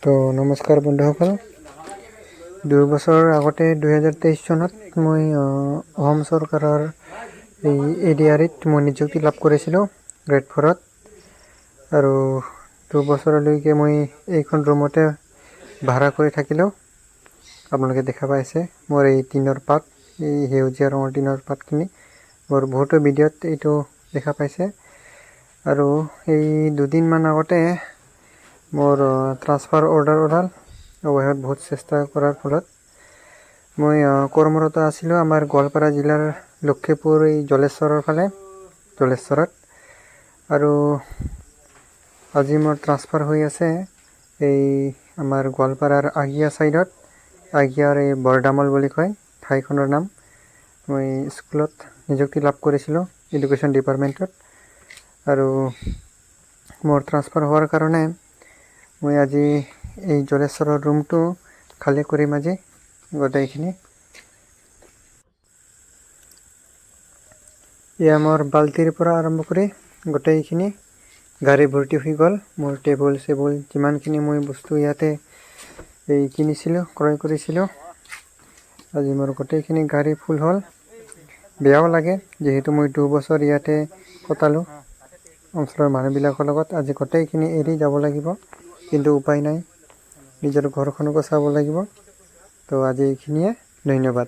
তো নমস্কাৰ বন্ধুসকল, 2 বছৰ আগতে 2023 চনত মই অসম চৰকাৰৰ এই ADR-ত মই নিযুক্তি লাভ কৰিছিলোঁ গ্ৰেড 4-ত। আৰু 2 বছৰলৈকে মই এইখন ৰুমতে ভাড়া কৰি থাকিলোঁ। আপোনালোকে দেখা পাইছে মোৰ এই টিনৰ পাত, এই সেউজীয়া ৰঙৰ টিনৰ পাতখিনি মোৰ বহুতো ভিডিঅ'ত এইটো দেখা পাইছে। আৰু এই 2 দিনমান আগতে মোৰ ট্ৰান্সফাৰ অৰ্ডাৰ ওলাল। অৱশেষত বহুত চেষ্টা কৰাৰ ফলত মই কৰ্মৰত আছিলোঁ আমাৰ গোৱালপাৰা জিলাৰ লক্ষীপুৰ এই জলেশ্বৰৰ ফালে, জলেশ্বৰত। আৰু আজি মোৰ ট্ৰান্সফাৰ হৈ আছে এই আমাৰ গোৱালপাৰাৰ আগিয়া ছাইডত, আগিয়াৰ এই বৰদামল বুলি কয় ঠাইখনৰ নাম। মই স্কুলত নিযুক্তি লাভ কৰিছিলোঁ এডুকেশ্যন ডিপাৰ্টমেণ্টত। আৰু মোৰ ট্ৰান্সফাৰ হোৱাৰ কাৰণে মই আজি এই জলেশ্বৰৰ ৰুমটো খালী কৰিম আজি গোটেইখিনি। এয়া মোৰ বাল্টিৰ পৰা আৰম্ভ কৰি গোটেইখিনি গাড়ী ভৰ্তি হৈ গ'ল। মোৰ টেবুল চেবুল যিমানখিনি মই বস্তু ইয়াতে এই কিনিছিলোঁ, ক্ৰয় কৰিছিলোঁ, আজি মোৰ গোটেইখিনি গাড়ী ফুল হ'ল। বেয়াও লাগে যিহেতু মই 2 বছৰ ইয়াতে কটালোঁ অঞ্চলৰ মানুহবিলাকৰ লগত। আজি গোটেইখিনি এৰি যাব লাগিব, কিন্তু উপায় নাই, নিজৰ ঘৰখনকো চাব লাগিব। তো আজি এইখিনিয়ে, ধন্যবাদ।